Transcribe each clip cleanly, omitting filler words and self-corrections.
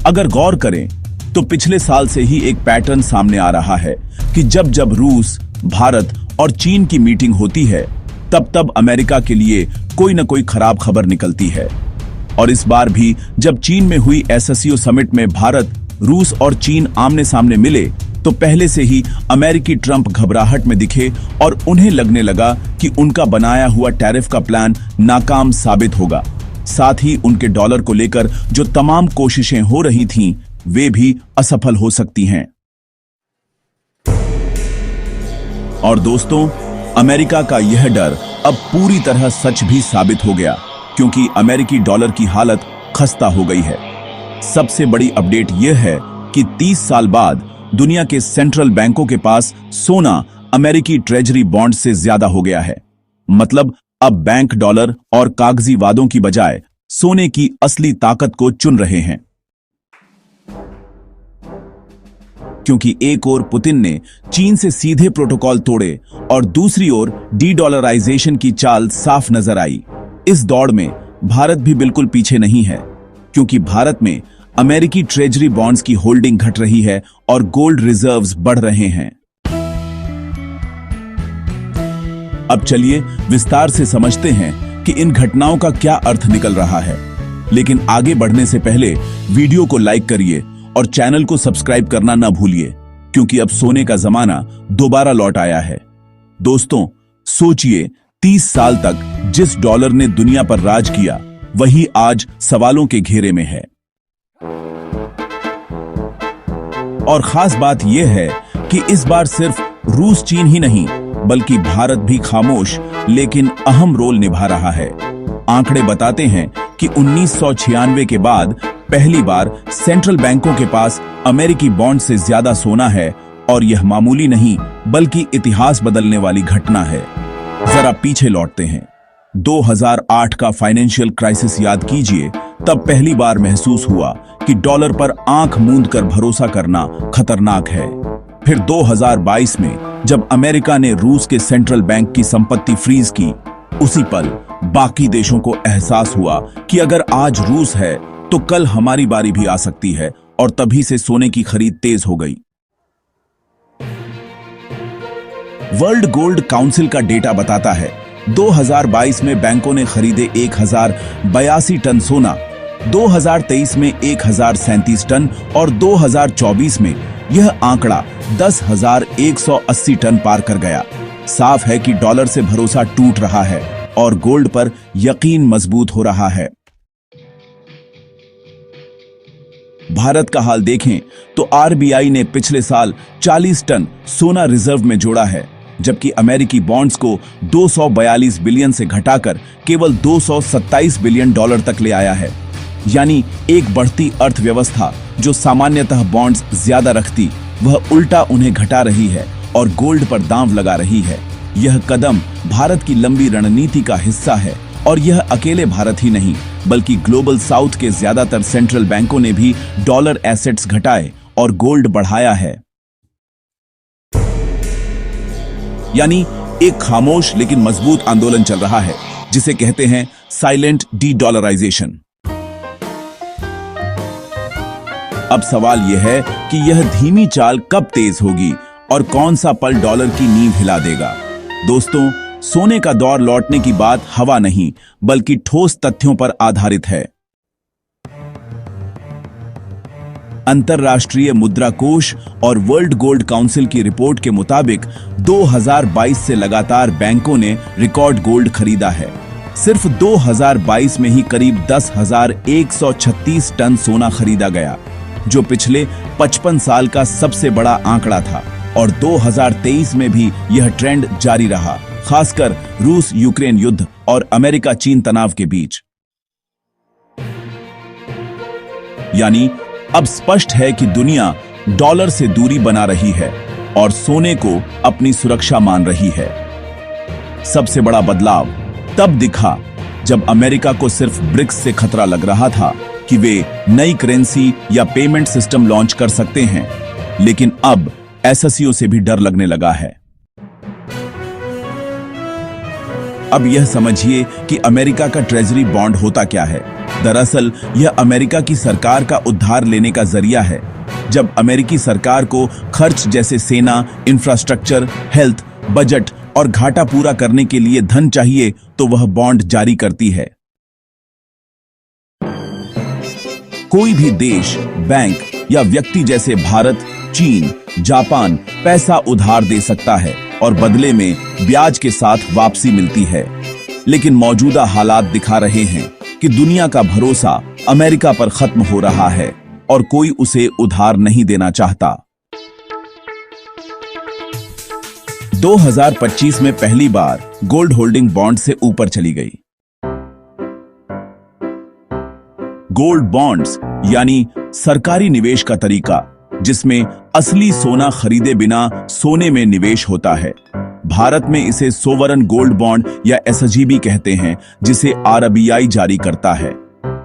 अगर गौर करें तो पिछले साल से ही एक पैटर्न सामने आ रहा है कि जब जब रूस, भारत और चीन की मीटिंग होती है तब तब अमेरिका के लिए कोई न कोई खराब खबर निकलती है। और इस बार भी जब चीन में हुई एससीओ समिट में भारत, रूस और चीन आमने सामने मिले तो पहले से ही अमेरिकी ट्रंप घबराहट में दिखे और उन्हें लगने लगा कि उनका बनाया हुआ टैरिफ का प्लान नाकाम साबित होगा। साथ ही उनके डॉलर को लेकर जो तमाम कोशिशें हो रही थीं, वे भी असफल हो सकती हैं। और दोस्तों, अमेरिका का यह डर अब पूरी तरह सच भी साबित हो गया, क्योंकि अमेरिकी डॉलर की हालत खस्ता हो गई है। सबसे बड़ी अपडेट यह है कि 30 साल बाद दुनिया के सेंट्रल बैंकों के पास सोना अमेरिकी ट्रेजरी बॉन्ड से ज्यादा हो गया है। मतलब अब बैंक डॉलर और कागजी वादों की बजाय सोने की असली ताकत को चुन रहे हैं। क्योंकि एक ओर पुतिन ने चीन से सीधे प्रोटोकॉल तोड़े और दूसरी ओर डी-डॉलराइजेशन की चाल साफ नजर आई। इस दौड़ में भारत भी बिल्कुल पीछे नहीं है, क्योंकि भारत में अमेरिकी ट्रेजरी बॉन्ड्स की होल्डिंग घट रही है और गोल्ड रिजर्व्स बढ़ रहे हैं। अब चलिए विस्तार से समझते हैं कि इन घटनाओं का क्या अर्थ निकल रहा है। लेकिन आगे बढ़ने से पहले वीडियो को लाइक करिए और चैनल को सब्सक्राइब करना ना भूलिए, क्योंकि अब सोने का जमाना दोबारा लौट आया है। दोस्तों, सोचिए 30 साल तक जिस डॉलर ने दुनिया पर राज किया, वही आज सवालों के घेरे में है। और खास बात यह है कि इस बार सिर्फ रूस चीन ही नहीं, बल्कि भारत भी खामोश लेकिन अहम रोल निभा रहा है। आंकड़े बताते हैं कि 1996 के बाद पहली बार सेंट्रल बैंकों के पास अमेरिकी बॉन्ड से ज्यादा सोना है, और यह मामूली नहीं बल्कि इतिहास बदलने वाली घटना है। जरा पीछे लौटते हैं। 2008 का फाइनेंशियल क्राइसिस याद कीजिए। तब पहली बार महसूस हुआ कि डॉलर पर आंख मूंद कर भरोसा करना खतरनाक है। फिर 2022 में जब अमेरिका ने रूस के सेंट्रल बैंक की संपत्ति फ्रीज की, उसी पल बाकी देशों को एहसास हुआ कि अगर आज रूस है तो कल हमारी बारी भी आ सकती है, और तभी से सोने की खरीद तेज हो गई। वर्ल्ड गोल्ड काउंसिल का डेटा बताता है 2022 में बैंकों ने खरीदे 1082 टन सोना, 2023 में 1037 टन और 2024 में यह आंकड़ा 10,180 टन पार कर गया। साफ है कि डॉलर से भरोसा टूट रहा है और गोल्ड पर यकीन मजबूत हो रहा है। भारत का हाल देखें तो आरबीआई ने पिछले साल 40 टन सोना रिजर्व में जोड़ा है, जबकि अमेरिकी बॉन्ड्स को 242 बिलियन से घटाकर केवल 227 बिलियन डॉलर तक ले आया है। यानी एक बढ़ती अर्थव्यवस्था जो सामान्यतः बॉन्ड्स ज्यादा रखती, वह उल्टा उन्हें घटा रही है और गोल्ड पर दांव लगा रही है। यह कदम भारत की लंबी रणनीति का हिस्सा है, और यह अकेले भारत ही नहीं बल्कि ग्लोबल साउथ के ज्यादातर सेंट्रल बैंकों ने भी डॉलर एसेट्स घटाए और गोल्ड बढ़ाया है। यानी एक खामोश लेकिन मजबूत आंदोलन चल रहा है, जिसे कहते हैं साइलेंट डी-डॉलराइजेशन। अब सवाल यह है कि यह धीमी चाल कब तेज होगी और कौन सा पल डॉलर की नींव हिला देगा। दोस्तों, सोने का दौर लौटने की बात हवा नहीं बल्कि ठोस तथ्यों पर आधारित है। अंतर्राष्ट्रीय मुद्रा कोष और वर्ल्ड गोल्ड काउंसिल की रिपोर्ट के मुताबिक 2022 से लगातार बैंकों ने रिकॉर्ड गोल्ड खरीदा है। सिर्फ 2022 में ही करीब 10,136 टन सोना खरीदा गया, जो पिछले 55 साल का सबसे बड़ा आंकड़ा था। और 2023 में भी यह ट्रेंड जारी रहा, खासकर रूस यूक्रेन युद्ध और अमेरिका चीन तनाव के बीच। यानी अब स्पष्ट है कि दुनिया डॉलर से दूरी बना रही है और सोने को अपनी सुरक्षा मान रही है। सबसे बड़ा बदलाव तब दिखा जब अमेरिका को सिर्फ ब्रिक्स से खतरा लग रहा था कि वे नई करेंसी या पेमेंट सिस्टम लॉन्च कर सकते हैं, लेकिन अब एससीओ से भी डर लगने लगा है। अब यह समझिए कि अमेरिका का ट्रेजरी बॉन्ड होता क्या है। दरअसल यह अमेरिका की सरकार का उद्धार लेने का जरिया है। जब अमेरिकी सरकार को खर्च जैसे सेना, इंफ्रास्ट्रक्चर, हेल्थ, बजट और घाटा पूरा करने के लिए धन चाहिए तो वह बॉन्ड जारी करती है। कोई भी देश, बैंक या व्यक्ति जैसे भारत, चीन, जापान पैसा उधार दे सकता है और बदले में ब्याज के साथ वापसी मिलती है। लेकिन मौजूदा हालात दिखा रहे हैं कि दुनिया का भरोसा अमेरिका पर खत्म हो रहा है और कोई उसे उधार नहीं देना चाहता। 2025 में पहली बार गोल्ड होल्डिंग बॉन्ड से ऊपर चली गई। गोल्ड बॉन्ड्स यानी सरकारी निवेश का तरीका, जिसमें असली सोना खरीदे बिना सोने में निवेश होता है। भारत में इसे सोवरन गोल्ड बॉन्ड या एसजीबी कहते हैं, जिसे आरबीआई जारी करता है।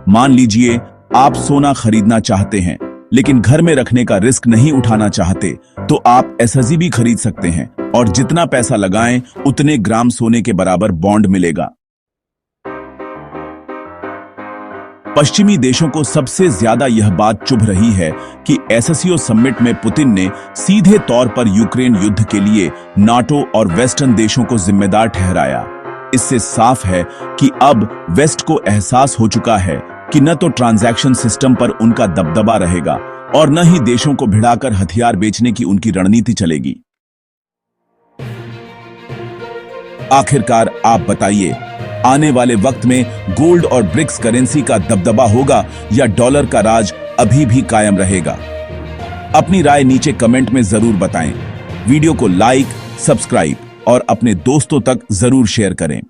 मान लीजिए आप सोना खरीदना चाहते हैं लेकिन घर में रखने का रिस्क नहीं उठाना चाहते, तो आप एसजीबी खरीद सकते हैं और जितना पैसा लगाएं उतने ग्राम सोने के बराबर बॉन्ड मिलेगा। पश्चिमी देशों को सबसे ज्यादा यह बात चुभ रही है कि एससीओ समिट में पुतिन ने सीधे तौर पर यूक्रेन युद्ध के लिए नाटो और वेस्टर्न देशों को जिम्मेदार ठहराया। इससे साफ है कि अब वेस्ट को एहसास हो चुका है कि न तो ट्रांजैक्शन सिस्टम पर उनका दबदबा रहेगा और न ही देशों को भिड़ाकर हथियार बेचने की उनकी रणनीति चलेगी। आखिरकार आप बताइए, आने वाले वक्त में गोल्ड और ब्रिक्स करेंसी का दबदबा होगा या डॉलर का राज अभी भी कायम रहेगा? अपनी राय नीचे कमेंट में जरूर बताएं। वीडियो को लाइक, सब्सक्राइब और अपने दोस्तों तक जरूर शेयर करें।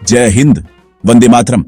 जय हिंद, वंदे मातरम।